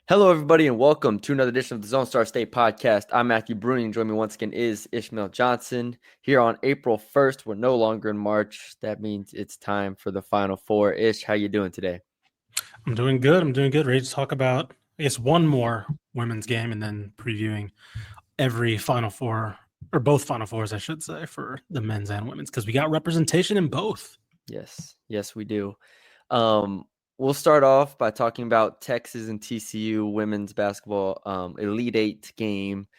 Hello, everybody, and welcome to another edition of the Zone Star State podcast. I'm Matthew Brune, and joining me once again is Ishmael Johnson. Here on April 1st, we're no longer in March. That means it's time for the Final Four. Ish, how you doing today? I'm doing good. Ready to talk about, I guess, one more women's game and then previewing every Final Four, or both Final Fours, I should say, for the men's and women's, because we got representation in both. Yes, we do. We'll start off by talking about Texas and TCU women's basketball Elite Eight game.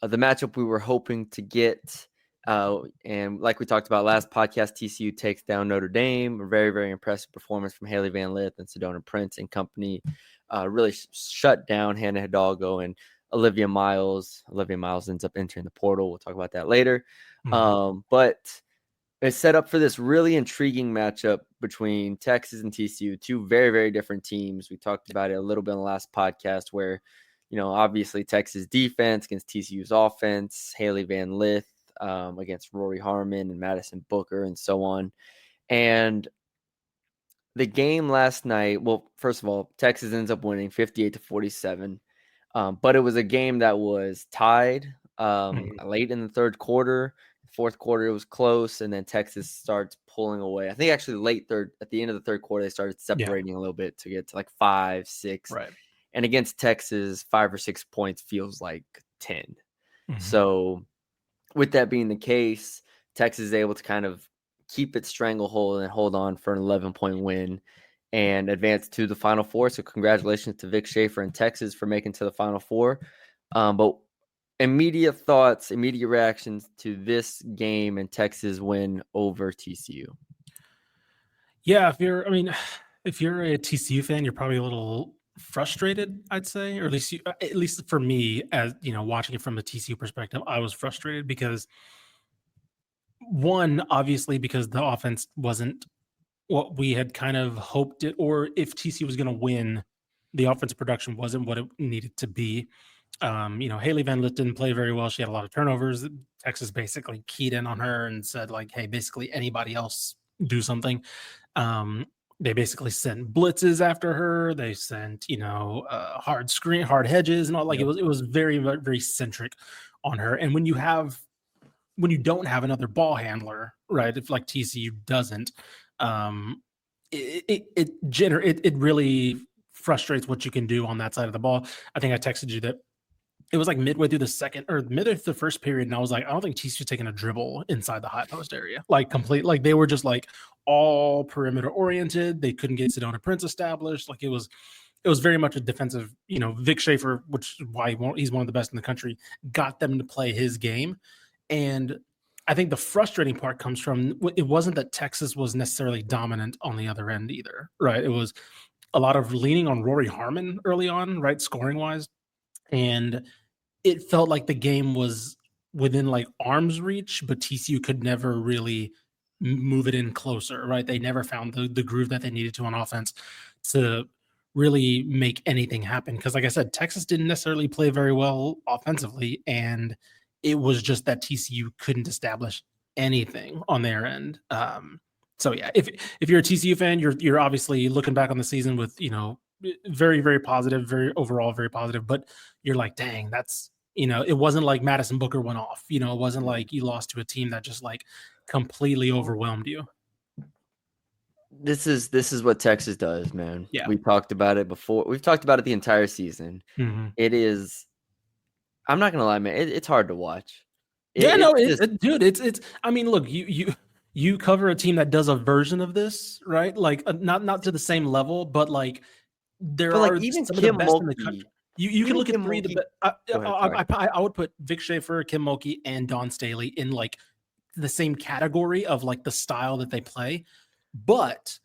The matchup we were hoping to get. And like we talked about last podcast, TCU takes down Notre Dame. A very, very impressive performance from Haley Van Lith and Sedona Prince and company. Really shut down Hannah Hidalgo and Olivia Miles. Olivia Miles ends up entering the portal. We'll talk about that later. But it's set up for this really intriguing matchup between Texas and TCU, two very, very different teams. We talked about it a little bit in the last podcast where, obviously Texas defense against TCU's offense, Haley Van Lith against Rory Harmon and Madison Booker and so on. And the game last night, well, first of all, Texas ends up winning 58-47. But it was a game that was tied late in the third quarter. Fourth quarter, it was close, and then Texas starts pulling away. I think actually at the end of the third quarter, they started separating a little bit to get to like 5, 6. Right. And against Texas, 5 or 6 points feels like 10. So with that being the case, Texas is able to kind of keep its stranglehold and hold on for an 11-point win and advance to the Final Four. So congratulations to Vic Schaefer and Texas for making to the Final Four. But immediate thoughts, immediate reactions to this game and Texas win over TCU. Yeah, if you're a TCU fan, you're probably a little frustrated, I'd say, or at least for me, as watching it from a TCU perspective, I was frustrated because one, obviously, because the offense wasn't what we had kind of hoped it, or if TCU was going to win, the offensive production wasn't what it needed to be. Haley Van Lith didn't play very well. She had a lot of turnovers. Texas basically keyed in on her and said, like, hey, basically anybody else do something. They basically sent blitzes after her. They sent, hard hedges and all. Like, it was very, very centric on her. And when you don't have another ball handler, right? If like TCU doesn't, it really frustrates what you can do on that side of the ball. I think I texted you that it was like midway through the first period, and I was like, I don't think TCU's taking a dribble inside the high post area, like complete. Like they were just like all perimeter oriented. They couldn't get Sedona Prince established. Like it was very much a defensive. Vic Schaefer, which is why he's one of the best in the country, got them to play his game. And I think the frustrating part comes from it wasn't that Texas was necessarily dominant on the other end either, right? It was a lot of leaning on Rory Harmon early on, right, scoring wise. And it felt like the game was within like arm's reach, but TCU could never really move it in closer, right? They never found the groove that they needed to on offense to really make anything happen. Because like I said, Texas didn't necessarily play very well offensively, and it was just that TCU couldn't establish anything on their end. So yeah, if you're a TCU fan, you're obviously looking back on the season with very, very positive, very overall very positive. But you're like, dang, that's it wasn't like Madison Booker went off. It wasn't like you lost to a team that just like completely overwhelmed you. This is what Texas does, man. Yeah, we talked about it before. We've talked about it the entire season. It is. I'm not gonna lie, man. It's hard to watch. Dude, it's. I mean, look, you cover a team that does a version of this, right? Like not to the same level, but like there are even some Kim of the best Mulkey, in the country. You can look at three of the best. I would put Vic Schaefer, Kim Mulkey, and Dawn Staley in like the same category of like the style that they play, but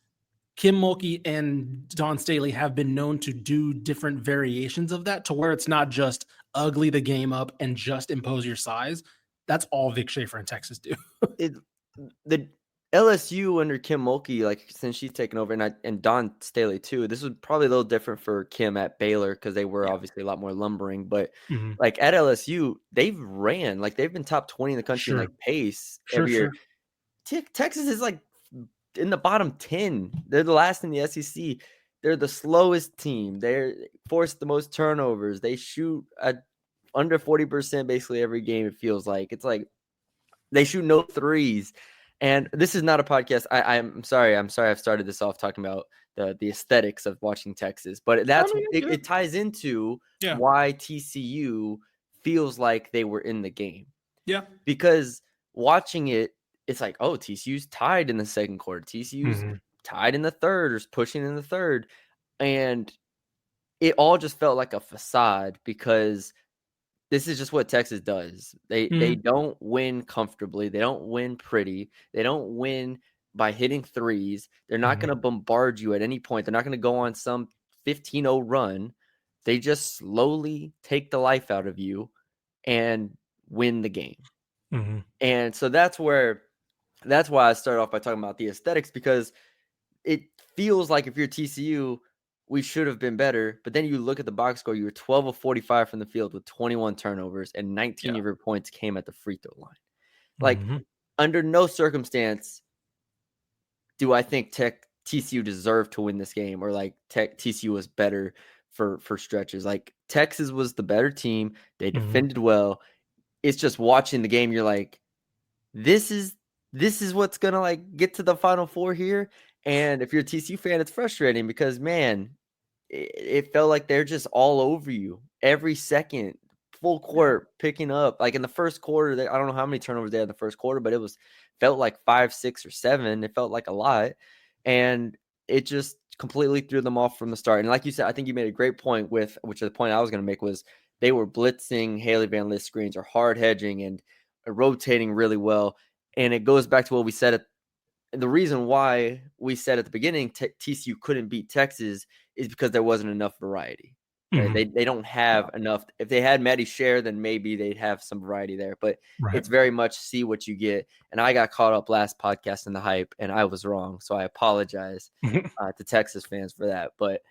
Kim Mulkey and Dawn Staley have been known to do different variations of that to where it's not just ugly the game up and just impose your size. That's all Vic Schaefer and Texas do. The LSU under Kim Mulkey, like since she's taken over, and Dawn Staley too. This was probably a little different for Kim at Baylor because they were obviously a lot more lumbering. But like at LSU, they've been top 20 in the country in like pace every year. Texas is like in the bottom 10. They're the last in the SEC. They're the slowest team. They force the most turnovers. They shoot at under 40% basically every game. It feels like it's like they shoot no threes. And this is not a podcast. I'm sorry. I've started this off talking about the aesthetics of watching Texas, but it ties into why TCU feels like they were in the game. Yeah. Because watching it, it's like, oh, TCU's tied in the second quarter. TCU's tied in the third or pushing in the third. And it all just felt like a facade because this is just what Texas does. They don't win comfortably. They don't win pretty. They don't win by hitting threes. They're not going to bombard you at any point. They're not going to go on some 15-0 run. They just slowly take the life out of you and win the game. And so that's why I started off by talking about the aesthetics, because it feels like if you're TCU, we should have been better. But then you look at the box score, you were 12 of 45 from the field with 21 turnovers, and 19 of your points came at the free throw line. Like, under no circumstance do I think TCU deserved to win this game, or like TCU was better for stretches. Like, Texas was the better team. They defended well. It's just watching the game, you're like, this is what's gonna like get to the Final Four here. And if you're a TCU fan, it's frustrating because, man, it felt like they're just all over you every second, full court, picking up. Like in the first quarter, I don't know how many turnovers they had in the first quarter, but felt like 5, 6, or 7. It felt like a lot, and it just completely threw them off from the start. And like you said, I think you made a great point which is the point I was going to make, was they were blitzing Haley Van Lith screens or hard hedging and rotating really well. And it goes back to what we said the reason why we said at the beginning TCU couldn't beat Texas is because there wasn't enough variety. Right? They don't have enough. If they had Maddie Scher, then maybe they'd have some variety there. But it's very much see what you get. And I got caught up last podcast in the hype, and I was wrong. So I apologize to Texas fans for that. But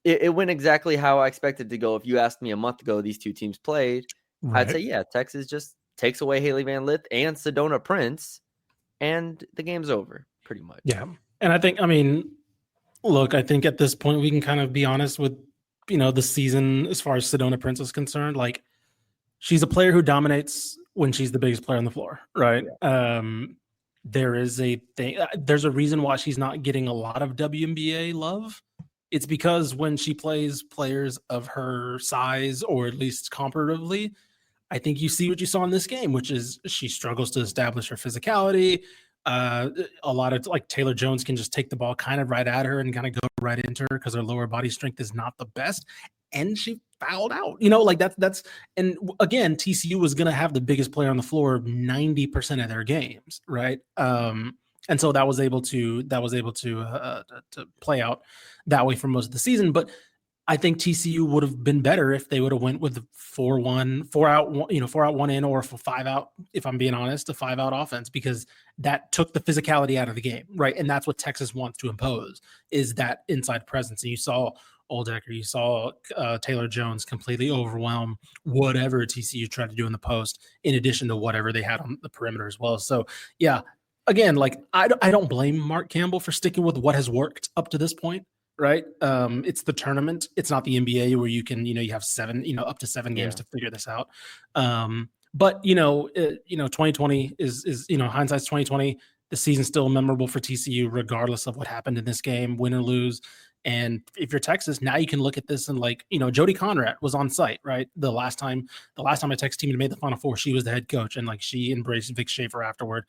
it went exactly how I expected to go. If you asked me a month ago these two teams played, I'd say, yeah, Texas just takes away Haley Van Lith and Sedona Prince, and the game's over, pretty much. Yeah. And I think at this point we can kind of be honest with, the season as far as Sedona Prince is concerned. Like, she's a player who dominates when she's the biggest player on the floor, right? Yeah. There's a reason why she's not getting a lot of WNBA love. It's because when she plays players of her size, or at least comparatively, I think you see what you saw in this game, which is she struggles to establish her physicality. A lot of like Taylor Jones can just take the ball kind of right at her and kind of go right into her because her lower body strength is not the best. And she fouled out, like that's, and again, TCU was going to have the biggest player on the floor 90% of their games. Right. And so that was able to play out that way for most of the season. But I think TCU would have been better if they would have went with the 4-1, 4 out, 4 out, 1 in, or 5 out. If I'm being honest, a 5 out offense, because that took the physicality out of the game, right? And that's what Texas wants to impose, is that inside presence. And you saw Oldecker, you saw Taylor Jones completely overwhelm whatever TCU tried to do in the post, in addition to whatever they had on the perimeter as well. So yeah, again, like I don't blame Mark Campbell for sticking with what has worked up to this point. Right. It's the tournament. It's not the NBA where you can, you have 7, up to 7 games to figure this out. But 2020 is hindsight's 2020. The season's still memorable for TCU, regardless of what happened in this game, win or lose. And if you're Texas, now you can look at this and Jody Conrad was on site, right? The last time a Texas team had made the Final Four, she was the head coach, and she embraced Vic Schaefer afterward.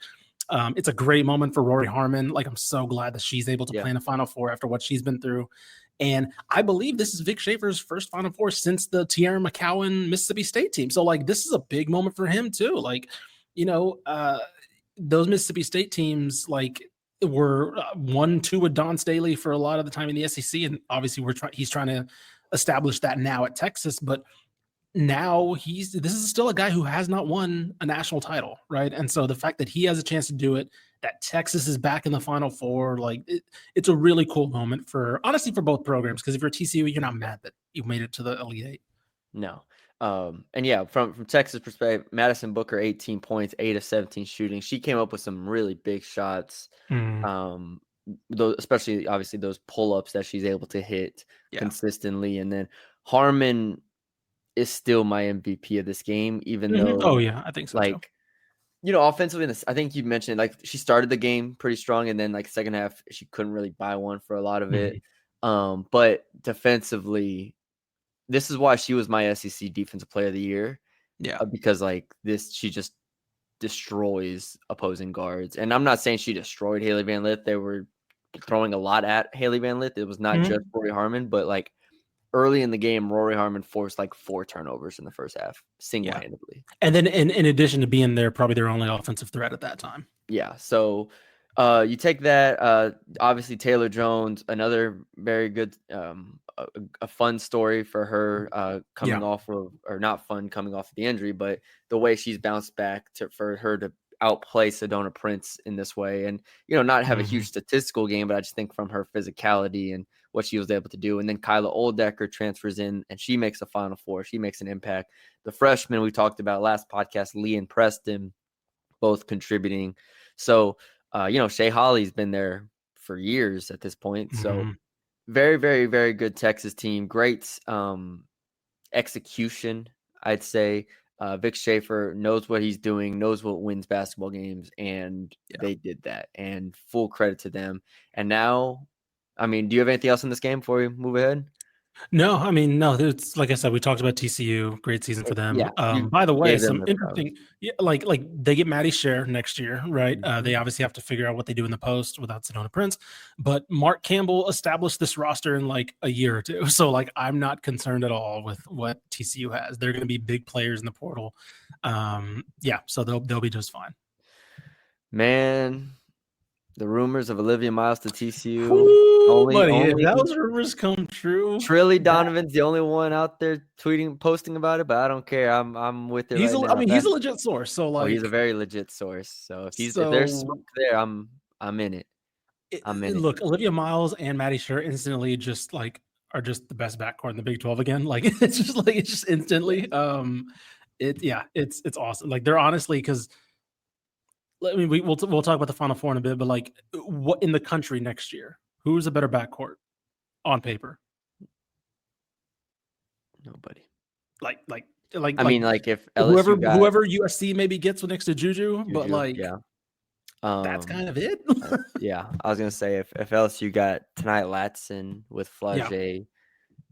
It's a great moment for Rory Harmon. I'm so glad that she's able to play in the Final Four after what she's been through. And I believe this is Vic Schaefer's first Final Four since the Tierra McCowan Mississippi State team. So this is a big moment for him too. Those Mississippi State teams were 1-2 with Don Staley for a lot of the time in the SEC. And obviously he's trying to establish that now at Texas, but now this is still a guy who has not won a national title, right? And so the fact that he has a chance to do it, that Texas is back in the Final Four, it's a really cool moment for both programs. Because if you're TCU, you're not mad that you made it to the Elite Eight. No. And yeah, from Texas perspective, Madison Booker, 18 points, 8 of 17 shooting. She came up with some really big shots. those, especially obviously those pull-ups that she's able to hit Yeah. consistently. And then Harmon is still my MVP of this game, even though Oh yeah, I think so too. like, you know, offensively, I think you mentioned like she started the game pretty strong, and then like second half she couldn't really buy one for a lot of it. But defensively, this is why she was my SEC Defensive Player of the Year, Yeah. because like this, she just destroys opposing guards. And I'm not saying she destroyed Haley Van Lith. They were throwing a lot at Haley Van Lith. It was not just Rory Harmon, but like early in the game, Rory Harmon forced like 4 turnovers in the first half, single-handedly. And then in addition to being there, probably their only offensive threat at that time. Yeah. So you take that. Obviously, Taylor Jones, another very good, a fun story for her coming off of, or not fun coming off of the injury, but the way she's bounced back for her to outplay Sedona Prince in this way, and you know, not have a huge statistical game, but I just think from her physicality and what she was able to do. And then Kyla Oldecker transfers in, and she makes a Final Four. She makes an impact. The freshman we talked about last podcast, Lee and Preston, both contributing. So, you know, Shea Holly's been there for years at this point. So very, very, very good Texas team. Great execution, I'd say. Vic Schaefer knows what he's doing, knows what wins basketball games, and they did that. And full credit to them. And now, I mean, do you have anything else in this game before we move ahead? No, I mean, no, it's like I said, we talked about TCU, great season for them. Yeah, By the way, some interesting, like they get Maddie Scher next year, right? They obviously have to figure out what they do in the post without Sedona Prince, but Mark Campbell established this roster in like a year or two. So like, I'm not concerned at all with what TCU has. They're going to be big players in the portal. So they'll be just fine. Man, the rumors of Olivia Miles to TCU. If those rumors come true, Trilly Donovan's the only one out there posting about it, but I don't care. I'm with it. He's a legit source. So like, he's a very legit source. So if there's smoke there, I'm in it. Look, Olivia Miles and Maddie Scher instantly just like are just the best backcourt in the Big 12 again. Like it's just instantly. It's awesome. Like they're honestly, because I mean we'll talk about the Final Four in a bit, but like what in the country next year? Who's a better backcourt on paper? Nobody. I mean, like if LSU whoever USC maybe gets next to Juju, but like that's kind of it. Yeah, I was gonna say if LSU got tonight Latson with Flage,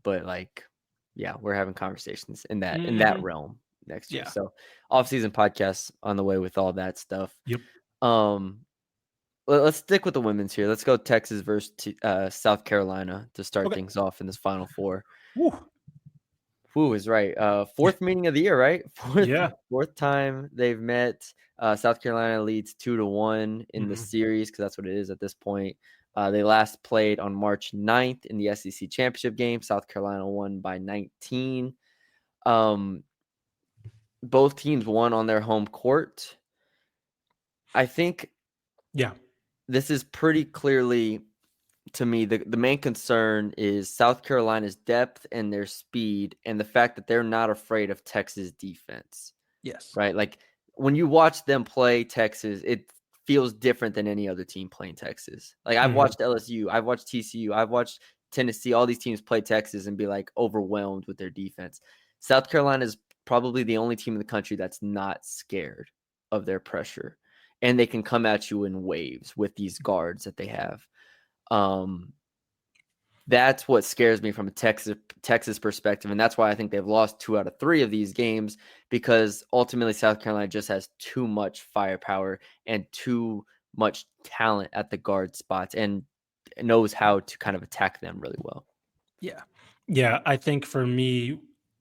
but like, we're having conversations in that realm next year. So off-season podcasts on the way with all that stuff. Yep. Let's stick with the women's here. Let's go Texas versus South Carolina to start things off in this Final Four. Who is right? Fourth meeting of the year, right? Fourth time they've met. South Carolina leads 2-1 in the series, because that's what it is at this point. They last played on March 9th in the SEC championship game. South Carolina won by 19. Both teams won on their home court. I think this is pretty clearly, to me, the main concern is South Carolina's depth and their speed, and the fact that they're not afraid of Texas defense. Yes. Right? Like when you watch them play Texas, it feels different than any other team playing Texas. Like I've watched LSU, I've watched TCU, I've watched Tennessee, all these teams play Texas and be like overwhelmed with their defense. South Carolina is probably the only team in the country that's not scared of their pressure, and they can come at you in waves with these guards that they have. That's what scares me from a Texas perspective, and that's why I think they've lost 2 out of 3 of these games, because ultimately South Carolina just has too much firepower and too much talent at the guard spots, and knows how to kind of attack them really well. Yeah, I think for me,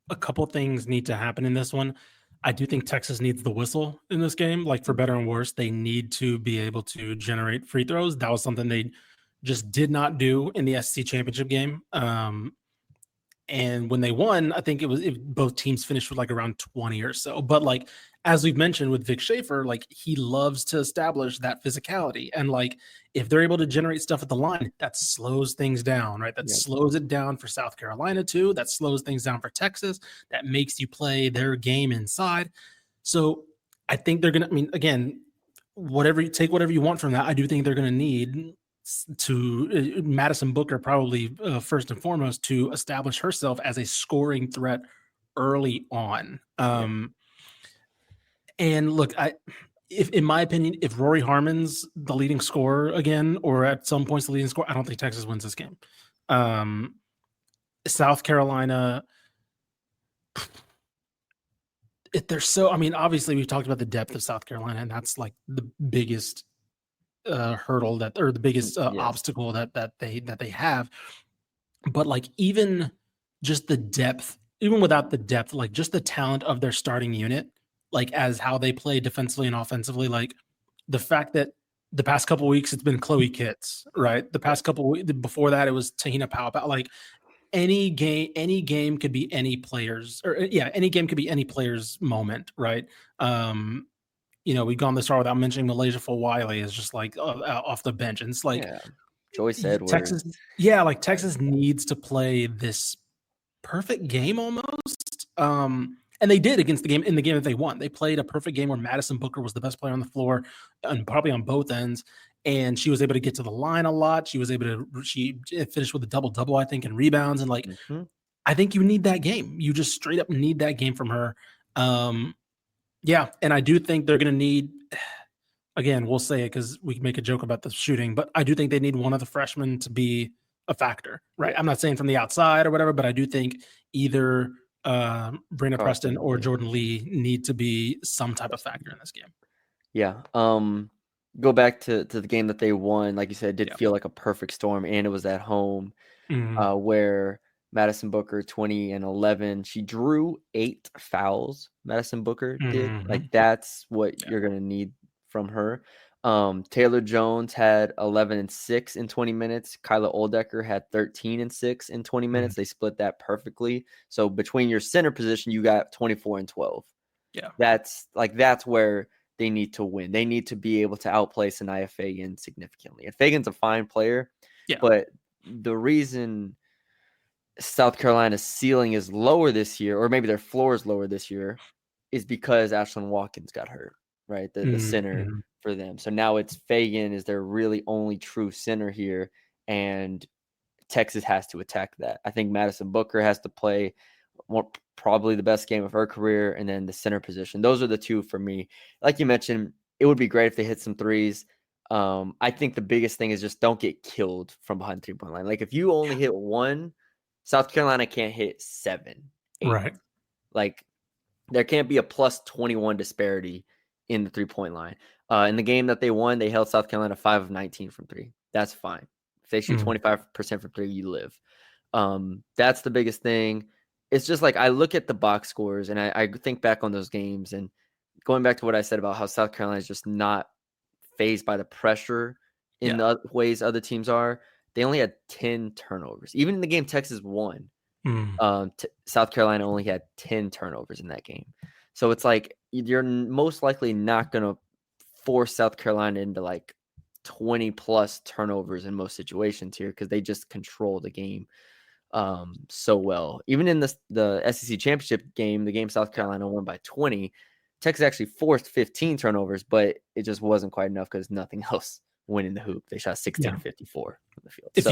a couple things need to happen in this one. I do think Texas needs the whistle in this game. Like for better and worse, they need to be able to generate free throws. That was something they just did not do in the SEC championship game. And when they won, I think both teams finished with like around 20 or so. But like, as we've mentioned with Vic Schaefer, like he loves to establish that physicality. And like, if they're able to generate stuff at the line, that slows things down, right? That slows it down for South Carolina too. That slows things down for Texas. That makes you play their game inside. So I think they're going to, I mean, again, whatever you want from that, I do think they're going to need to Madison Booker, probably first and foremost, to establish herself as a scoring threat early on. And look, if in my opinion, if Rory Harmon's the leading scorer again, or at some points the leading scorer, I don't think Texas wins this game. South Carolina, obviously we've talked about the depth of South Carolina, and that's like the biggest hurdle or the biggest obstacle that they have. But like even just the depth, even without the depth, like just the talent of their starting unit, like as how they play defensively and offensively, like the fact that the past couple of weeks it's been Chloe Kitts, right? The past couple of weeks before that it was Tahina Powell. Like any game could be any player's, any game could be any player's moment, right? We've gone this far without mentioning Malaysia Wiley is just like off the bench, and it's like Joyce Edwards. Texas needs to play this perfect game almost. And they did in the game that they won. They played a perfect game where Madison Booker was the best player on the floor, and probably on both ends. And she was able to get to the line a lot. She finished with a double-double, I think, in rebounds. And like, I think you need that game. You just straight up need that game from her. And I do think they're going to need, again, we'll say it because we can make a joke about the shooting, but I do think they need one of the freshmen to be a factor, right? I'm not saying from the outside or whatever, but I do think either Brenna Preston or Jordan Lee need to be some type of factor in this game. Yeah. Go back to the game that they won. Like you said, it did feel like a perfect storm, and it was at home where Madison Booker 20 and 11. She drew 8 fouls. Madison Booker did. Like that's what you're gonna need from her. Taylor Jones had 11 and 6 in 20 minutes. Kyla Oldecker had 13 and 6 in 20 minutes. They split that perfectly. So between your center position, you got 24 and 12. Yeah. That's where they need to win. They need to be able to outplay Sanaya Fagan significantly. And Fagan's a fine player, but the reason South Carolina's ceiling is lower this year, or maybe their floor is lower this year, is because Ashlyn Watkins got hurt, right? The center for them. So now it's Fagan is their really only true center here, and Texas has to attack that. I think Madison Booker has to play probably the best game of her career, and then the center position. Those are the two for me. Like you mentioned, it would be great if they hit some threes. I think the biggest thing is just don't get killed from behind the 3-point line. Like if you only hit one, South Carolina can't hit 7, 8. Right. Like there can't be a plus 21 disparity in the 3-point line. In the game that they won, they held South Carolina 5 of 19 from 3. That's fine. If they shoot 25% from 3, you live. That's the biggest thing. It's just like I look at the box scores and I think back on those games, and going back to what I said about how South Carolina is just not fazed by the pressure in the ways other teams are. They only had 10 turnovers. Even in the game Texas won, South Carolina only had 10 turnovers in that game. So it's like you're most likely not going to force South Carolina into like 20 plus turnovers in most situations here because they just control the game so well. Even in the SEC championship game, the game South Carolina won by 20, Texas actually forced 15 turnovers, but it just wasn't quite enough because nothing else went in the hoop. They shot 16 54 from the field. If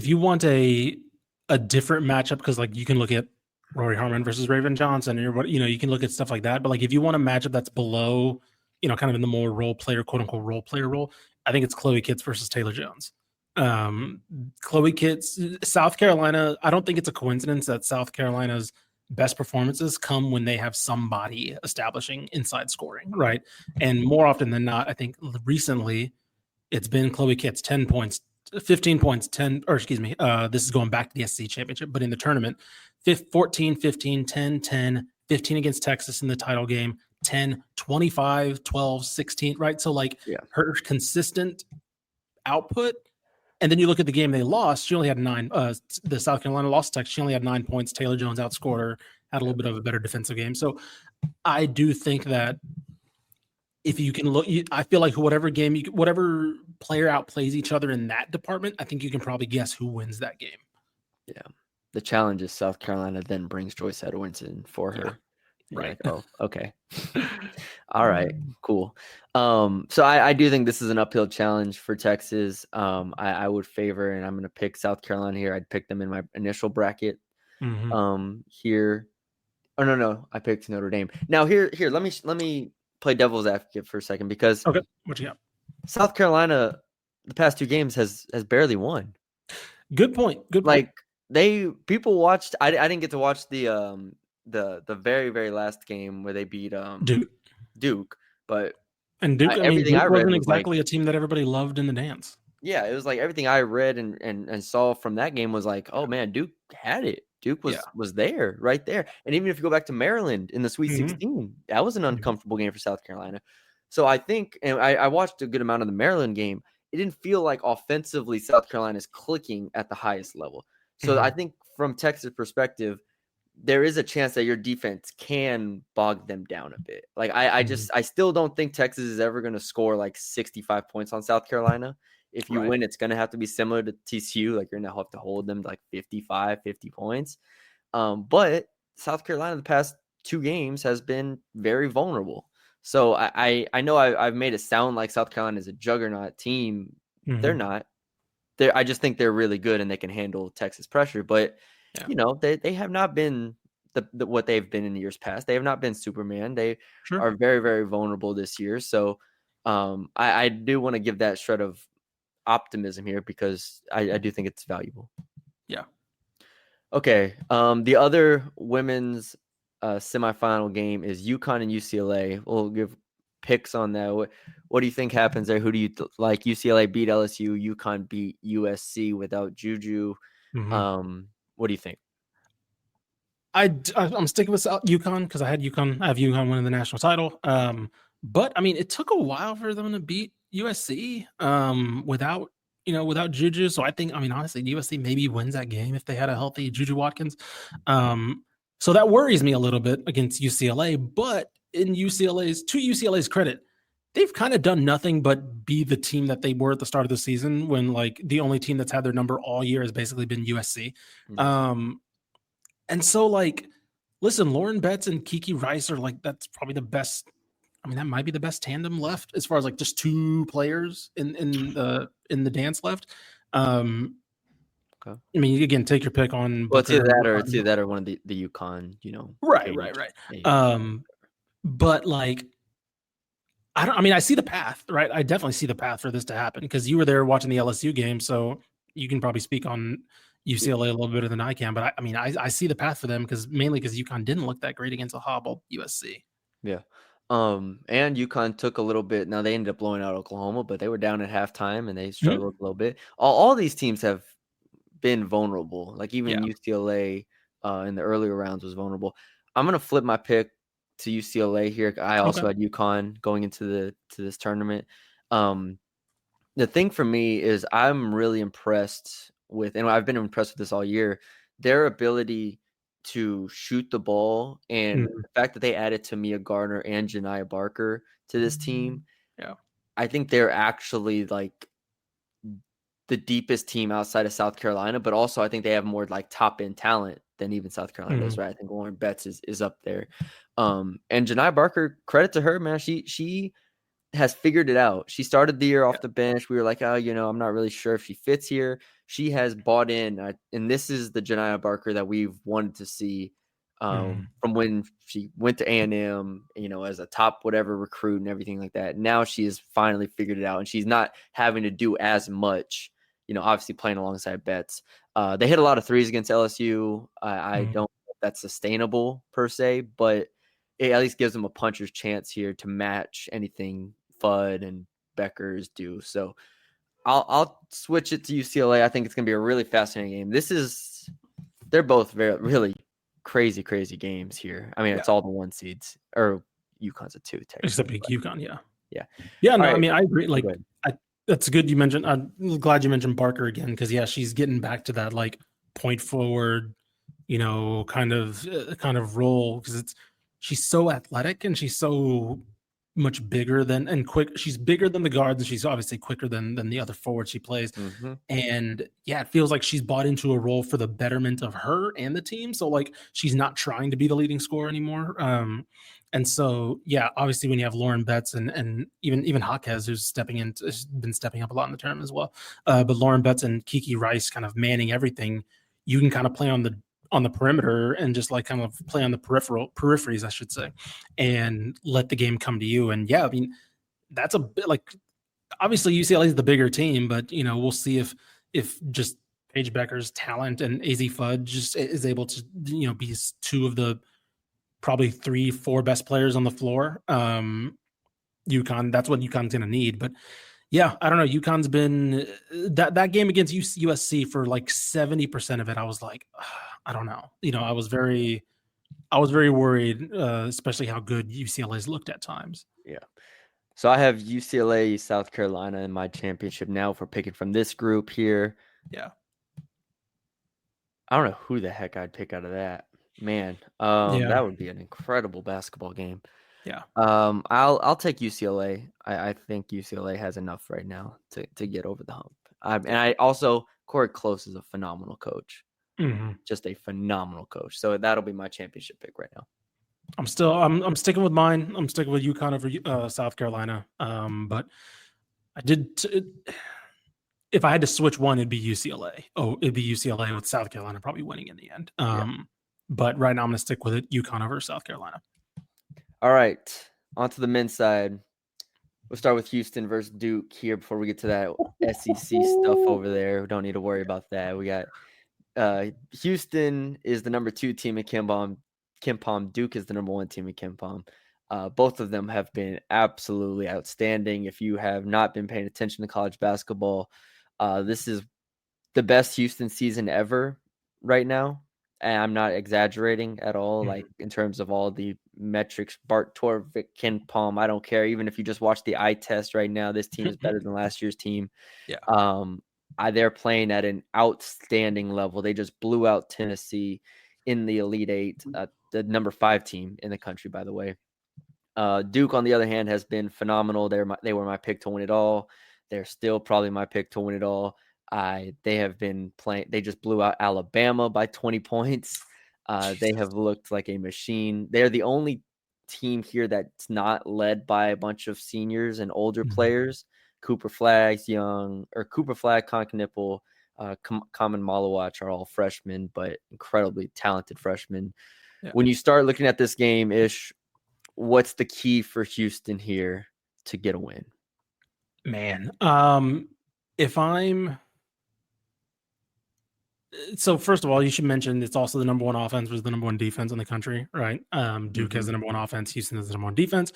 you want a different matchup, because like you can look at Rory Harmon versus Raven Johnson, or you can look at stuff like that. But like if you want a matchup that's below, kind of in the more role player, quote unquote role player role, I think it's Chloe Kitts versus Taylor Jones. Chloe Kitts, South Carolina. I don't think it's a coincidence that South Carolina's best performances come when they have somebody establishing inside scoring, right? And more often than not, I think recently it's been Chloe Kitts, 10 points, 15 points, 10, or excuse me, this is going back to the SEC championship, but in the tournament, 14, 15, 10, 10, 15 against Texas in the title game, 10, 25, 12, 16, right? So like her consistent output. And then you look at the game they lost, she only had 9, the South Carolina lost to Texas, she only had 9 points. Taylor Jones outscored her, had a little bit of a better defensive game. So I do think that if you can look, I feel like whatever player outplays each other in that department, I think you can probably guess who wins that game. Yeah. The challenge is South Carolina then brings Joyce Edwards in for her. You're Right. like, oh, okay. All right, cool. So I do think this is an uphill challenge for Texas. I would favor, and I'm going to pick South Carolina here. I'd pick them in my initial bracket. Here. Oh no, I picked Notre Dame. Now here, let me play devil's advocate for a second because Okay, what you got? South Carolina, the past 2 games has barely won. Good point. Like people watched. I didn't get to watch the very very last game where they beat Duke, but Duke. I mean, everything I Duke read wasn't was like, exactly a team that everybody loved in the dance. yeah, it was like everything I read and saw from that game was like, oh man, Duke had it. Duke was there, right there. And even if you go back to Maryland in the Sweet 16, that was an uncomfortable game for South Carolina. So I think, and I watched a good amount of the Maryland game, it didn't feel like offensively South Carolina is clicking at the highest level. So I think from Texas' perspective, there is a chance that your defense can bog them down a bit. Like I still don't think Texas is ever going to score like 65 points on South Carolina. If you win, it's going to have to be similar to TCU. Like you're going to have to hold them to like 55, 50 points. But South Carolina, the past 2 games has been very vulnerable. So I know I've made it sound like South Carolina is a juggernaut team. They're not. I just think they're really good and they can handle Texas pressure. But you know, they have not been the what they've been in years past. They have not been Superman. They are very very vulnerable this year. So I do want to give that shred of optimism here because I do think it's valuable. Yeah. Okay. The other women's semifinal game is UConn and UCLA. We'll give picks on that. What do you think happens there? Who do you like? UCLA beat LSU. UConn beat USC without Juju. What do you think? I'm sticking with UConn because I have UConn winning the national title. But I mean, it took a while for them to beat USC without Juju. So I think, I mean, honestly, USC maybe wins that game if they had a healthy Juju Watkins. So that worries me a little bit against UCLA. But to UCLA's credit, they've kind of done nothing but be the team that they were at the start of the season when like the only team that's had their number all year has basically been USC. And so, like, listen, Lauren Betts and Kiki Rice are like, that's probably the best. I mean, that might be the best tandem left as far as like just 2 players in the dance left. Okay. I mean, again, take your pick on. Well, it's either that or one of the UConn, Right. But like, I see the path, right? I definitely see the path for this to happen because you were there watching the LSU game, so you can probably speak on UCLA a little better than I can, but I see the path for them mainly because UConn didn't look that great against a hobbled USC. Yeah. And UConn took a little bit. Now they ended up blowing out Oklahoma, but they were down at halftime and they struggled a little bit. All these teams have been vulnerable. Like even UCLA in the earlier rounds was vulnerable. I'm gonna flip my pick to UCLA here. I also had UConn going into this tournament. The thing for me is I'm really impressed with, and I've been impressed with this all year, their ability to shoot the ball and the fact that they added Tamia Gardner and Janiah Barker to this team. Yeah. I think they're actually like the deepest team outside of South Carolina, but also I think they have more like top end talent than even South Carolina does, right? I think Lauren Betts is up there. And Janiah Barker, credit to her, man. She has figured it out. She started the year off the bench. We were like, I'm not really sure if she fits here. She has bought in, and this is the Janiah Barker that we've wanted to see from when she went to A&M, as a top whatever recruit and everything like that. Now she has finally figured it out, and she's not having to do as much, obviously playing alongside Betts. They hit a lot of threes against LSU. I don't know if that's sustainable per se, but it at least gives them a puncher's chance here to match anything Fudd and Beckers do. So I'll switch it to UCLA. I think it's going to be a really fascinating game. They're both really crazy games here. I mean, it's all the 1 seeds, or UConn's a 2 technically. Except UConn, yeah. No, right. I mean, I agree. Like, that's good you mentioned. I'm glad you mentioned Barker again because she's getting back to that like point forward, kind of role because she's so athletic and she's so much bigger than and quick. She's bigger than the guards, and she's obviously quicker than the other forwards she plays. Mm-hmm. And yeah, it feels like she's bought into a role for the betterment of her and the team. So like she's not trying to be the leading scorer anymore. And so yeah, obviously when you have Lauren Betts and even Jaquez, who's has been stepping up a lot in the tournament as well. But Lauren Betts and Kiki Rice kind of manning everything, you can kind of play on the perimeter and just like kind of play on the peripheries, I should say, and let the game come to you. And yeah, I mean, that's a bit like, obviously UCLA is the bigger team, but we'll see if just Paige Becker's talent and AZ Fudge just is able to, be two of the probably 3-4 best players on the floor. UConn, that's what UConn's going to need. But yeah, I don't know. UConn's been that game against USC for like 70% of it. I was like, I don't know. I was very worried, especially how good UCLA's looked at times. Yeah. So I have UCLA, South Carolina in my championship now for picking from this group here. Yeah. I don't know who the heck I'd pick out of that. Man, that would be an incredible basketball game. Yeah. I'll take UCLA. I think UCLA has enough right now to get over the hump. And I also, Corey Close is a phenomenal coach. Mm-hmm. Just a phenomenal coach. So that'll be my championship pick right now. I'm sticking with mine. I'm sticking with UConn over South Carolina. But I did. If I had to switch one, it'd be UCLA. It'd be UCLA with South Carolina probably winning in the end. But right now I'm going to stick with it. UConn over South Carolina. All right. On to the men's side. We'll start with Houston versus Duke here before we get to that SEC stuff over there. We don't need to worry about that. We got Houston is the number 2 team in KenPom. Duke is the number 1 team in KenPom. Both of them have been absolutely outstanding. If you have not been paying attention to college basketball, this is the best Houston season ever right now. And I'm not exaggerating at all, like in terms of all the metrics. Bart Torvik, KenPom, I don't care. Even if you just watch the eye test right now, this team is better than last year's team. Yeah. They're playing at an outstanding level. They just blew out Tennessee in the Elite Eight, the number 5 team in the country, by the way. Duke, on the other hand, has been phenomenal. They were my pick to win it all. They're still probably my pick to win it all. They have been playing. They just blew out Alabama by 20 points. They have looked like a machine. They're the only team here that's not led by a bunch of seniors and older players. Cooper Flagg, Konkanippel, Common Malawach are all freshmen, but incredibly talented freshmen. Yeah. When you start looking at this game, Ish, what's the key for Houston here to get a win? Man, so first of all, you should mention it's also the number 1 offense was the number 1 defense in the country, right? Duke has the number 1 offense. Houston has the number 1 defense.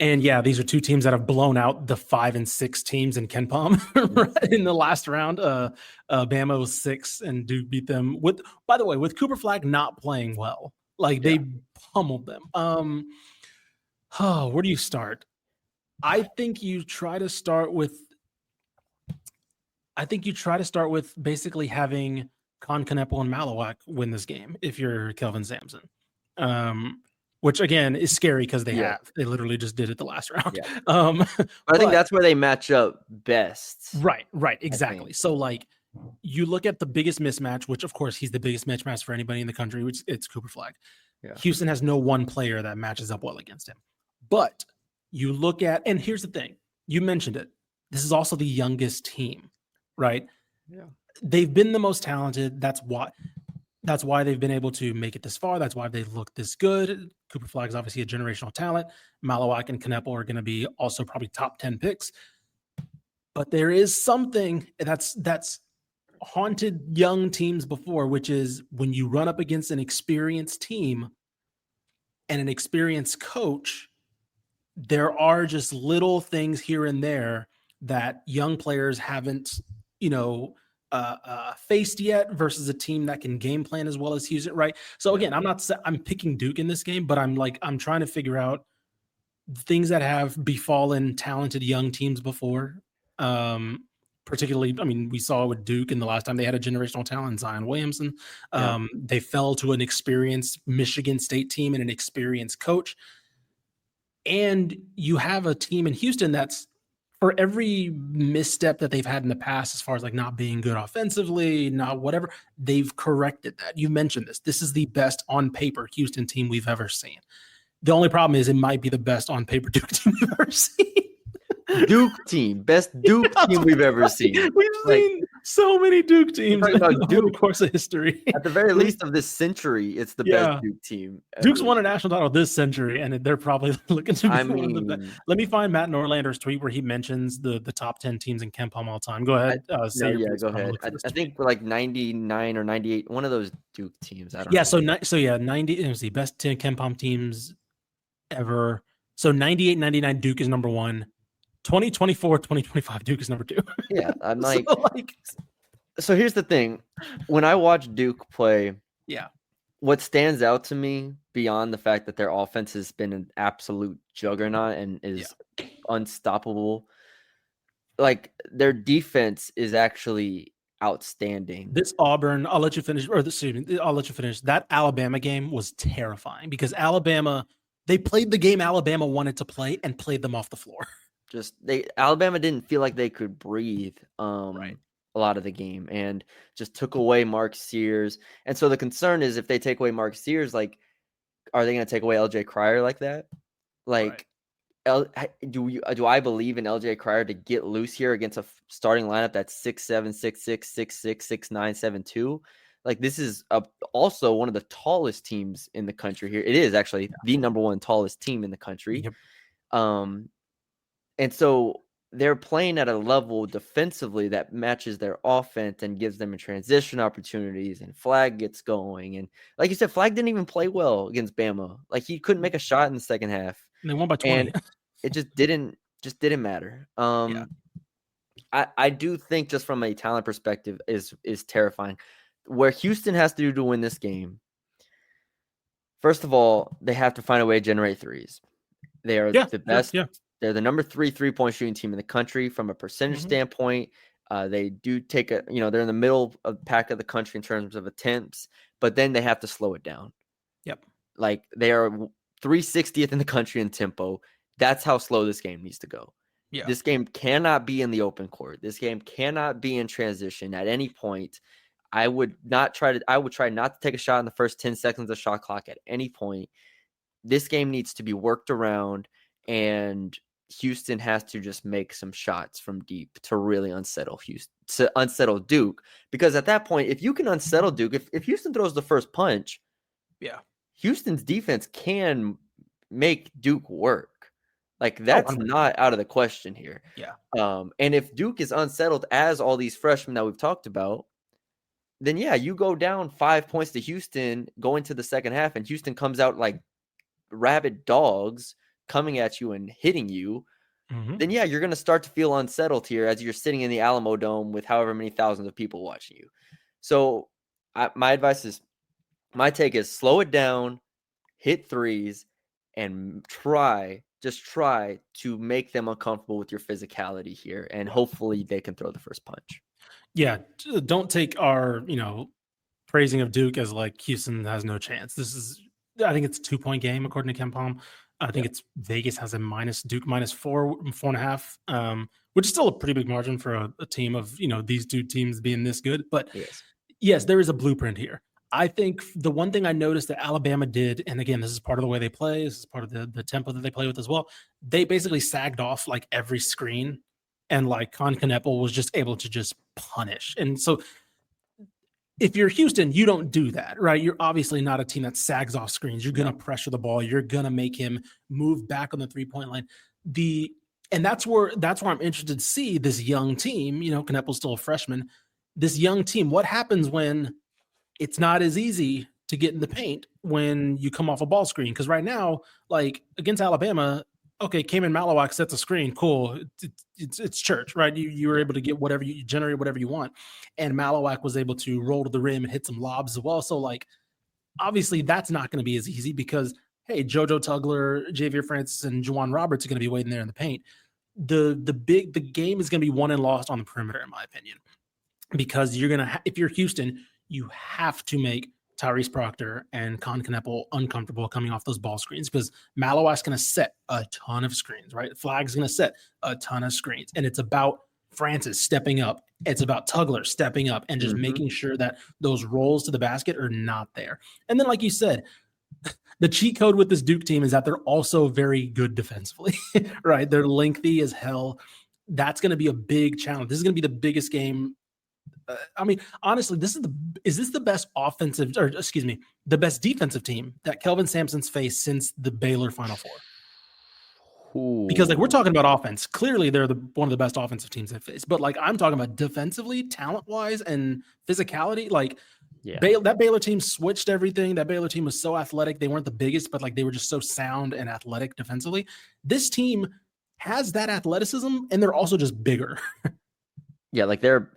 And yeah, these are 2 teams that have blown out the 5 and 6 teams in KenPom right, in the last round. Bama was 6 and Duke beat them by the way, with Cooper Flagg not playing well. Like they pummeled them. Where do you start? I think you try to start with basically having Konkanippel and Malawach win this game if you're Kelvin Sampson. Which again is scary because they literally just did it the last round. Yeah. But I think that's where they match up best. Right, exactly. So like you look at the biggest mismatch, which of course he's the biggest mismatch for anybody in the country, which it's Cooper Flagg. Yeah. Houston has no one player that matches up well against him. But you look at, and here's the thing, you mentioned it. This is also the youngest team, right? Yeah. They've been the most talented. That's why they've been able to make it this far. That's why they look this good. Cooper Flagg is obviously a generational talent. Malawach and Konkanippel are going to be also probably top 10 picks. But there is something that's haunted young teams before, which is when you run up against an experienced team and an experienced coach, there are just little things here and there that young players haven't, faced yet versus a team that can game plan as well as Houston, right? So again, I'm picking Duke in this game, but I'm trying to figure out things that have befallen talented young teams before. Particularly, I mean, we saw it with Duke and the last time they had a generational talent, Zion Williamson. They fell to an experienced Michigan State team and an experienced coach. And you have a team in Houston that's, for every misstep that they've had in the past, as far as like not being good offensively, not whatever, they've corrected that. You mentioned this. This is the best on paper Houston team we've ever seen. The only problem is it might be the best on paper Duke team we've ever seen. Duke team, best Duke team we've ever seen. We've seen so many Duke teams talking about over Duke. the course of history. At the very least of this century, it's the best Duke team. Duke's won a national title this century, and they're probably looking to be one of the best. Let me find Matt Norlander's tweet where he mentions the top 10 teams in KenPom all time. Go ahead. Go ahead. I think we're like 99 or 98, one of those Duke teams. I don't know. So 90 is the best 10 KenPom teams ever. So 98, 99 Duke is number 1. 2024, 2025 Duke is number 2. Yeah, I'm like, so here's the thing. When I watch Duke play, what stands out to me beyond the fact that their offense has been an absolute juggernaut and is unstoppable, like their defense is actually outstanding. This Auburn, I'll let you finish. That Alabama game was terrifying because Alabama, they played the game Alabama wanted to play and played them off the floor. Alabama didn't feel like they could breathe a lot of the game and just took away Mark Sears. And so the concern is if they take away Mark Sears, like, are they going to take away LJ Cryer like that? Like, do I believe in LJ Cryer to get loose here against a starting lineup that's 6'7", 6'6", 6'6", 6'9", 7'2"? Like, this is also one of the tallest teams in the country here. It is actually the number 1 tallest team in the country. Yep. And so they're playing at a level defensively that matches their offense and gives them transition opportunities, and Flag gets going. And like you said, Flag didn't even play well against Bama. Like, he couldn't make a shot in the second half. And they won by 20. And it just didn't matter. I do think, just from a talent perspective, is terrifying. Where Houston has to do to win this game, first of all, they have to find a way to generate threes. They are the best. They're the number 3 3-point shooting team in the country from a percentage standpoint. They do take they're in the middle of the pack of the country in terms of attempts, but then they have to slow it down. Yep. Like, they are 360th in the country in tempo. That's how slow this game needs to go. Yeah. This game cannot be in the open court. This game cannot be in transition at any point. I would try not to take a shot in the first 10 seconds of shot clock at any point. This game needs to be worked around, and Houston has to just make some shots from deep to really unsettle Duke. Because at that point, if you can unsettle Duke, if Houston throws the first punch, Houston's defense can make Duke work. Like, that's not out of the question here. Yeah. And if Duke is unsettled, as all these freshmen that we've talked about, then you go down 5 points to Houston going to the second half, and Houston comes out like rabid dogs coming at you and hitting you, then you're going to start to feel unsettled here as you're sitting in the Alamo Dome with however many thousands of people watching you. So my take is slow it down, hit threes, and try to make them uncomfortable with your phicality here, and hopefully they can throw the first punch. Yeah, don't take our praising of Duke as like Houston has no chance. I think it's a 2-point game according to KenPom. I think it's Vegas has a Duke minus 4.5, which is still a pretty big margin for a team of these two teams being this good. But yes, there is a blueprint here. I think the one thing I noticed that Alabama did, and again, this is part of the way they play, this is part of the tempo that they play with as well. They basically sagged off like every screen, and like Con Kneppel was just able to just punish. And so if you're Houston, you don't do that, right? You're obviously not a team that sags off screens. You're going to pressure the ball. You're going to make him move back on the 3-point line. And that's where I'm interested to see this young team. Kneppel's still a freshman. This young team, what happens when it's not as easy to get in the paint when you come off a ball screen? Because right now, like against Alabama, okay, Cayman Malawak sets a screen. Cool. It's church, right? You were able to get whatever you generate, whatever you want. And Malawak was able to roll to the rim and hit some lobs as well. So, like, obviously that's not going to be as easy because, hey, JoJo Tugler, Javier Francis, and Juwan Roberts are going to be waiting there in the paint. The game is going to be won and lost on the perimeter, in my opinion, because you're going to, if you're Houston, you have to make Tyrese Proctor and Con Kneppel uncomfortable coming off those ball screens because Malawak's going to set a ton of screens, right? Flag's going to set a ton of screens. And it's about Francis stepping up. It's about Tugler stepping up and just making sure that those rolls to the basket are not there. And then, like you said, the cheat code with this Duke team is that they're also very good defensively, right? They're lengthy as hell. That's going to be a big challenge. This is going to be the biggest game. I mean, honestly, is this the best offensive, or excuse me, the best defensive team that Kelvin Sampson's faced since the Baylor Final Four? Ooh. Because like we're talking about offense, clearly they're one of the best offensive teams they've faced. But like I'm talking about defensively, talent wise, and physicality. Like that Baylor team switched everything. That Baylor team was so athletic. They weren't the biggest, but like they were just so sound and athletic defensively. This team has that athleticism, and they're also just bigger. Yeah, like they're.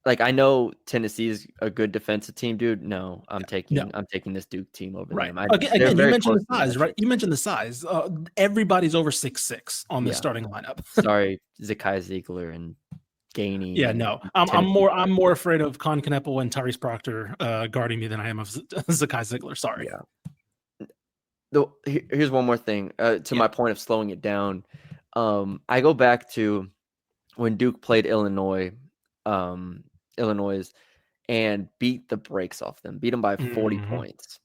Like I know Tennessee is a good defensive team, dude. No, I'm taking this Duke team over them. Again, you mentioned the size, right? You mentioned the size. Everybody's over 6'6" on the starting lineup. Sorry, Zakai Ziegler and Gainey. Yeah, no, I'm more afraid of Con Kneppel and Tyrese Proctor guarding me than I am of Zakai Ziegler. Sorry. Yeah. Here's one more thing to my point of slowing it down. I go back to when Duke played Illinois. And beat the brakes off them, beat them by 40 points.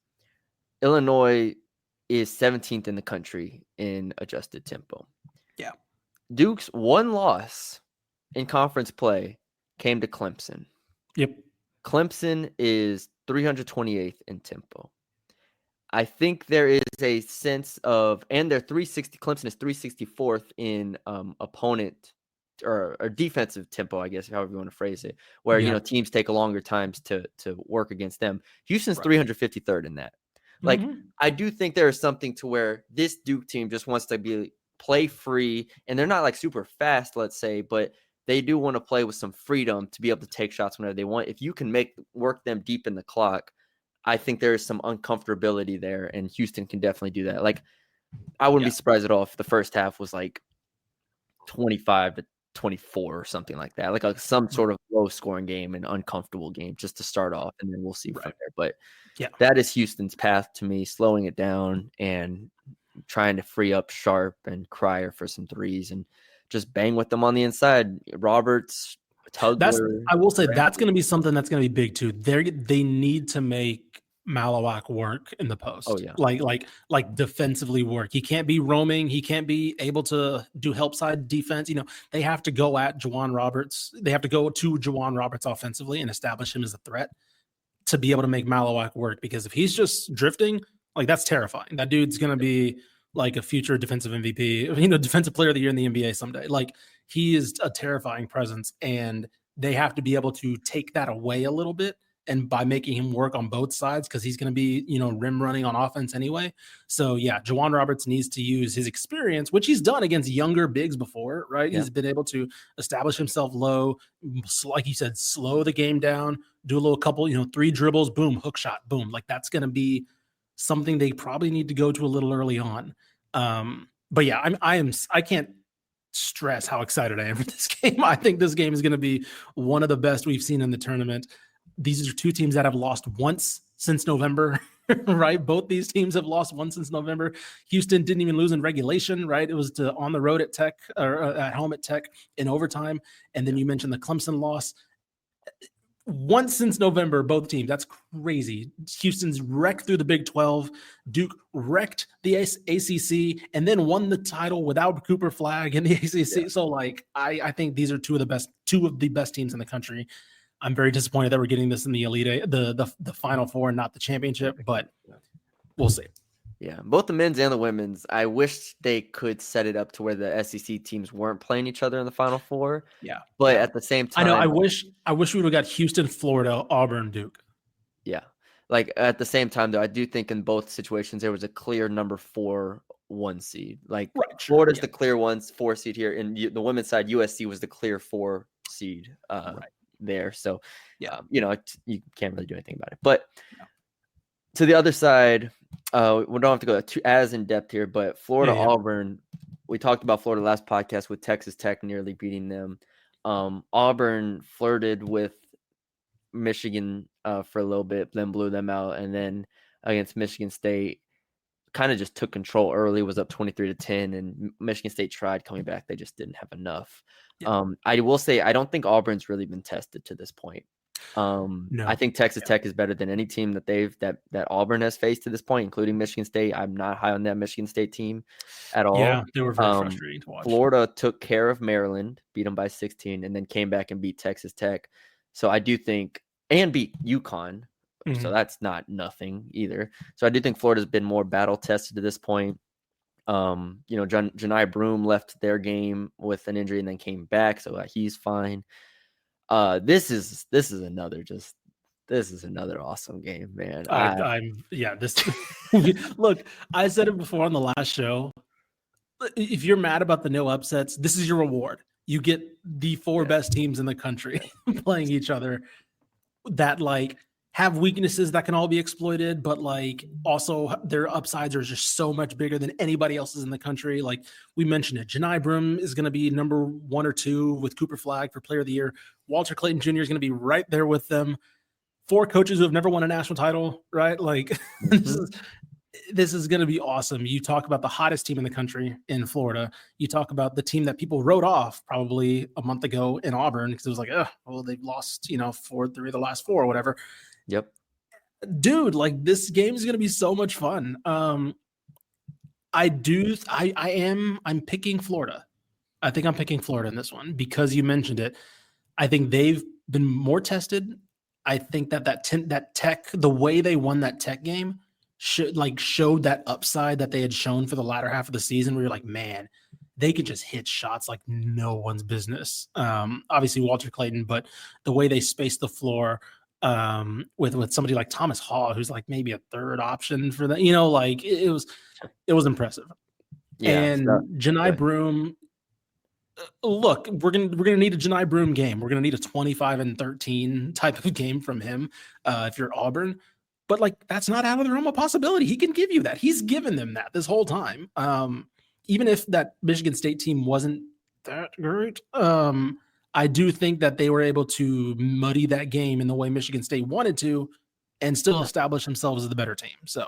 Illinois is 17th in the country in adjusted tempo. Yeah. Duke's one loss in conference play came to Clemson. Yep. Clemson is 328th in tempo. I think there is a sense of, and they're 360. Clemson is 364th in opponent or defensive tempo, I guess, however you want to phrase it, where teams take a longer times to work against them. Houston's 353rd in that. Like, I do think there is something to where this Duke team just wants to play free, and they're not like super fast, let's say, but they do want to play with some freedom to be able to take shots whenever they want. If you can work them deep in the clock, I think there is some uncomfortability there, and Houston can definitely do that. Like, I wouldn't be surprised at all if the first half was like 25-24 or something like that, like some sort of low scoring game and uncomfortable game just to start off, and then we'll see from there. But that is Houston's path to me, slowing it down and trying to free up Sharp and Cryer for some threes and just bang with them on the inside. Roberts, Tugler. I will say that's going to be something that's going to be big too. They need to make Malawak work in the post. Oh yeah, like defensively work. He can't be roaming. He can't be able to do help side defense. They have to go at Juwan Roberts. They have to go to Juwan Roberts offensively and establish him as a threat to be able to make Malawak work. Because if he's just drifting, like that's terrifying. That dude's going to be like a future defensive MVP, defensive player of the year in the NBA someday. Like he is a terrifying presence, and they have to be able to take that away a little bit. And by making him work on both sides, because he's going to be, rim running on offense anyway. So, Juwan Roberts needs to use his experience, which he's done against younger bigs before, right? Yeah. He's been able to establish himself low, like you said, slow the game down, do a little couple, 3 dribbles, boom, hook shot, boom. Like that's going to be something they probably need to go to a little early on. But yeah, I can't stress how excited I am for this game. I think this game is going to be one of the best we've seen in the tournament. These are two teams that have lost once since November, right? Both these teams have lost once since November. Houston didn't even lose in regulation, right? It was on the road at Tech or at home at Tech in overtime. And then you mentioned the Clemson loss. Once since November, both teams. That's crazy. Houston's wrecked through the Big 12. Duke wrecked the ACC and then won the title without Cooper Flag in the ACC. Yeah. So, I think these are two of the best teams in the country. I'm very disappointed that we're getting this in the Elite Eight, the Final Four, and not the championship, but we'll see. Yeah, both the men's and the women's. I wish they could set it up to where the SEC teams weren't playing each other in the Final Four. Yeah, but at the same time, I know. I wish we would have got Houston, Florida, Auburn, Duke. Yeah, like at the same time, though, I do think in both situations there was a clear number 4 1 seed. Like Florida's the clear 4 seed here, and the women's side, USC was the clear 4 seed. There. So, you can't really do anything about it. But to the other side, we don't have to go as in depth here, but Florida, Auburn, we talked about Florida last podcast with Texas Tech nearly beating them. Auburn flirted with Michigan for a little bit, then blew them out, and then against Michigan State, kind of just took control early, was up 23-10, and Michigan State tried coming back. They just didn't have enough. Yeah. I will say I don't think Auburn's really been tested to this point. No. I think Texas Tech is better than any team that Auburn has faced to this point, including Michigan State. I'm not high on that Michigan State team at all. Yeah, they were very frustrating to watch. Florida took care of Maryland, beat them by 16, and then came back and beat Texas Tech. So I do think, and beat UConn. So that's not nothing either. So I do think Florida's been more battle tested to this point. Janai Broome left their game with an injury and then came back, so he's fine. This is another awesome game, man. Look, I said it before on the last show. If you're mad about the no upsets, this is your reward. You get the four best teams in the country playing each other that have weaknesses that can all be exploited, but also their upsides are just so much bigger than anybody else's in the country. Like we mentioned it, Janai Broome is going to be number 1 or 2 with Cooper Flagg for Player of the Year. Walter Clayton Jr. is going to be right there with them. 4 coaches who have never won a national title, right? This is going to be awesome. You talk about the hottest team in the country in Florida. You talk about the team that people wrote off probably a month ago in Auburn because it was they've lost, 3 of the last 4 or whatever. Yep. Dude, this game is going to be so much fun. I'm picking Florida. I think I'm picking Florida in this one because you mentioned it. I think they've been more tested. I think that Tech, the way they won that Tech game showed that upside that they had shown for the latter half of the season where you're like, man, they could just hit shots like no one's business. Obviously Walter Clayton, but the way they spaced the floor, with somebody like Thomas Haw, who's maybe a third option for that, it was impressive. Yeah, and Janai Broome, look, we're gonna need a Janai Broome game. We're gonna need a 25-13 type of game from him if you're Auburn. But that's not out of the realm of possibility. He can give you that. He's given them that this whole time. Even if that Michigan State team wasn't that great, I do think that they were able to muddy that game in the way Michigan State wanted to and still establish themselves as the better team. So,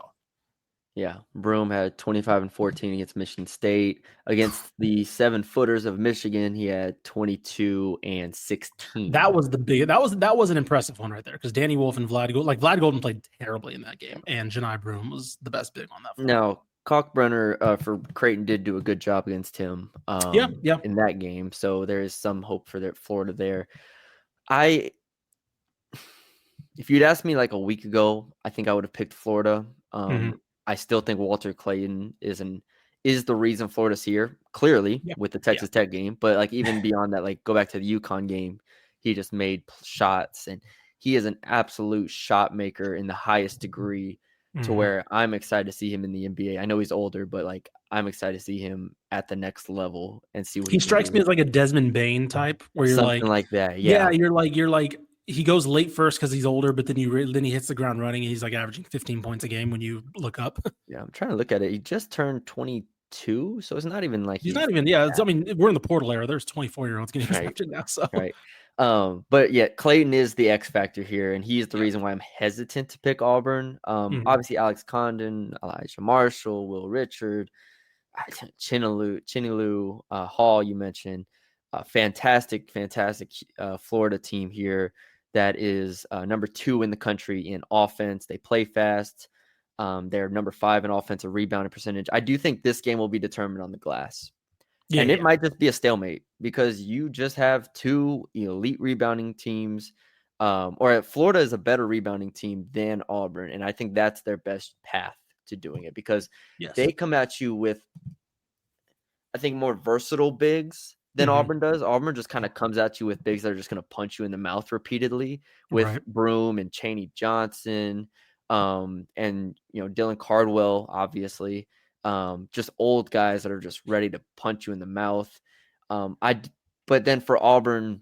yeah, Broome had 25-14 against Michigan State. Against the 7-footers of Michigan, he had 22-16. That was that was an impressive one right there because Danny Wolf and Vlad Golden played terribly in that game, and Janai Broome was the best big on that front. Now, Kalkbrenner for Creighton did do a good job against him in that game. So there is some hope for Florida there. If you'd asked me a week ago, I think I would have picked Florida. I still think Walter Clayton is the reason Florida's here, clearly, with the Texas Tech game. But even beyond that, go back to the UConn game, he just made shots, and he is an absolute shot maker in the highest degree. To where I'm excited to see him in the NBA. I know he's older, but I'm excited to see him at the next level and see what he strikes me as a Desmond Bain type, where you're something like that. Yeah, you're he goes late first because he's older, but then he hits the ground running and he's averaging 15 points a game when you look up. Yeah, I'm trying to look at it. He just turned 22, so it's not even he's not even. Yeah, we're in the portal era. There's 24-year-olds getting drafted now. So right. But yeah, Clayton is the X factor here, and he's the reason why I'm hesitant to pick Auburn. Obviously Alex Condon, Elijah Marshall, Will Richard, Chinelu, Hall, you mentioned, fantastic Florida team here that is number 2 in the country in offense. They play fast. They're number 5 in offensive rebounding percentage. I do think this game will be determined on the glass. Yeah, and it might just be a stalemate because you just have 2 elite rebounding teams, or Florida is a better rebounding team than Auburn. And I think that's their best path to doing it because they come at you with, I think, more versatile bigs than Auburn does. Auburn just kind of comes at you with bigs that are just going to punch you in the mouth repeatedly with Broome and Chaney Johnson, and Dylan Cardwell, obviously. Just old guys that are just ready to punch you in the mouth. But then for Auburn,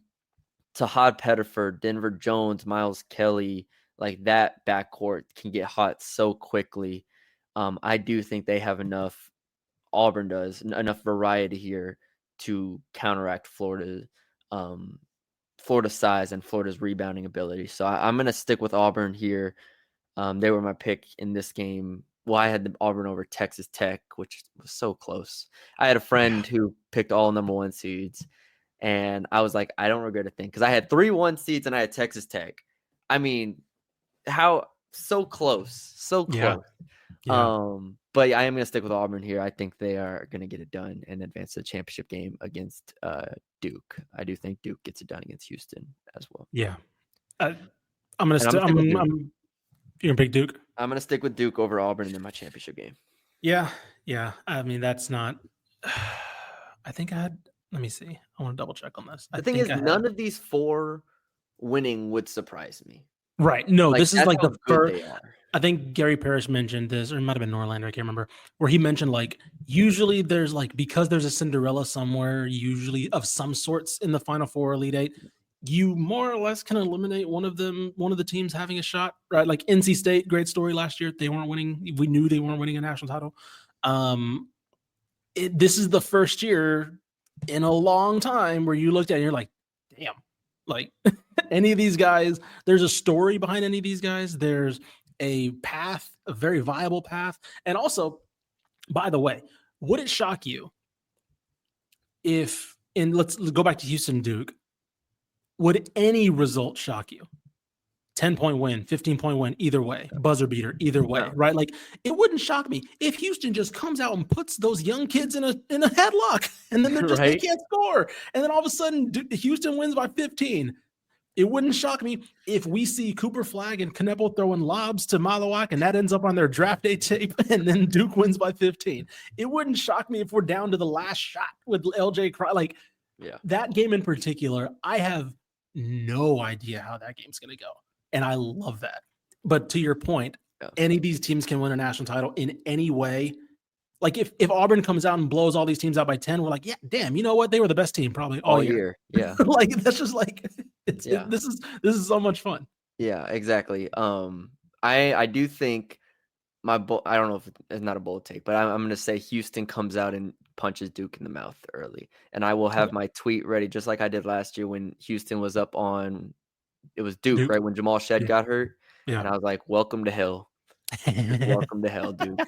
Tahad Pettiford, Denver Jones, Miles Kelly, that backcourt can get hot so quickly. I do think they have enough. Auburn does enough variety here to counteract Florida's Florida's size and Florida's rebounding ability. So I'm going to stick with Auburn here. They were my pick in this game. Well, I had Auburn over Texas Tech, which was so close. I had a friend who picked all number 1 seeds, and I was like, I don't regret a thing, because I had 3 1 seeds and I had Texas Tech. I mean, how so close, so close. Yeah. But I am going to stick with Auburn here. I think they are going to get it done and advance to the championship game against Duke. I do think Duke gets it done against Houston as well. Yeah. I'm going to stick. You're going to pick Duke? I'm going to stick with Duke over Auburn in my championship game. Yeah. Yeah. I mean, that's not. I think I had. Let me see. I want to double check on this. The thing is, none of these 4 winning would surprise me. Right. No, this is like the first. They are. I think Gary Parrish mentioned this, or it might have been Norlander, I can't remember, where he mentioned like usually there's like, because there's a Cinderella somewhere, usually of some sorts in the Final Four, Elite Eight, you more or less can eliminate one of the teams having a shot, right? Like NC State, great story last year. They weren't winning. We knew they weren't winning a national title. This is the first year in a long time where you looked at it and you're like, damn, like any of these guys, there's a story behind any of these guys. There's a path, a very viable path. And also, by the way, would it shock you if, and let's go back to Houston Duke, would any result shock you? 10-point win, 15-point win, either way, buzzer beater, either way, right? Like, it wouldn't shock me if Houston just comes out and puts those young kids in a headlock, and then they can't score, and then all of a sudden Houston wins by 15. It wouldn't shock me if we see Cooper Flagg and Kneppel throwing lobs to Malawak, and that ends up on their draft day tape, and then Duke wins by 15. It wouldn't shock me if we're down to the last shot with LJ Cry. Like, that game in particular, I have no idea how that game's going to go. And I love that. But to your point, any of these teams can win a national title in any way. Like if Auburn comes out and blows all these teams out by 10, we're like, yeah, damn, you know what? They were the best team probably all year. Yeah. Like that's just like this is so much fun. Yeah, exactly. I do think I don't know if it's not a bold take, but I'm going to say Houston comes out and punches Duke in the mouth early. And I will have my tweet ready just like I did last year when Houston was up on it was Duke, right? When Jamal Shedd got hurt. Yeah. And I was like, welcome to hell. Welcome to hell, Duke.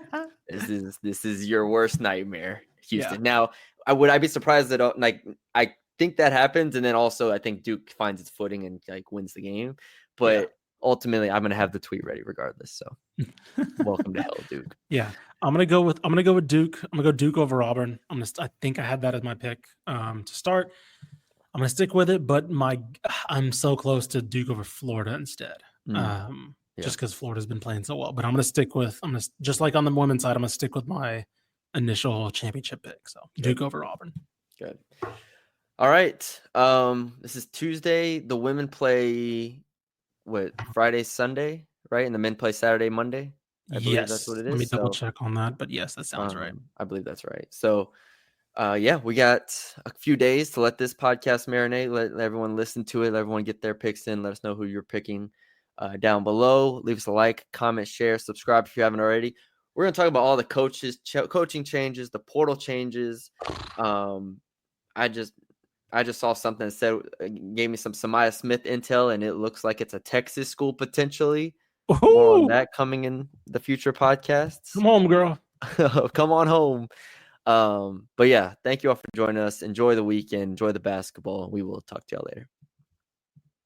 This is your worst nightmare, Houston. Yeah. Now, would I be surprised that like I think that happens, and then also I think Duke finds its footing and like wins the game. But ultimately, I'm gonna have the tweet ready regardless. So, welcome to hell, Duke. Yeah, I'm gonna go with Duke. I'm gonna go Duke over Auburn. I think I had that as my pick to start. I'm gonna stick with it, but I'm so close to Duke over Florida instead. Just because Florida's been playing so well. But I'm gonna just like on the women's side, I'm gonna stick with my initial championship pick. So Duke over Auburn. Good. All right. This is Tuesday. The women play Friday, Sunday, right? And the men play Saturday, Monday. I believe that's what it is. Let me double check on that. But yes, that sounds right. I believe that's right. So we got a few days to let this podcast marinate. Let everyone listen to it. Let everyone get their picks in. Let us know who you're picking down below. Leave us a like, comment, share, subscribe if you haven't already. We're going to talk about all the coaching changes, the portal changes. I just saw something that said gave me some Samaya Smith intel, and it looks like it's a Texas school potentially. More on that coming in the future podcasts. Come home, girl. Come on home. But yeah, thank you all for joining us. Enjoy the weekend. Enjoy the basketball. We will talk to y'all later.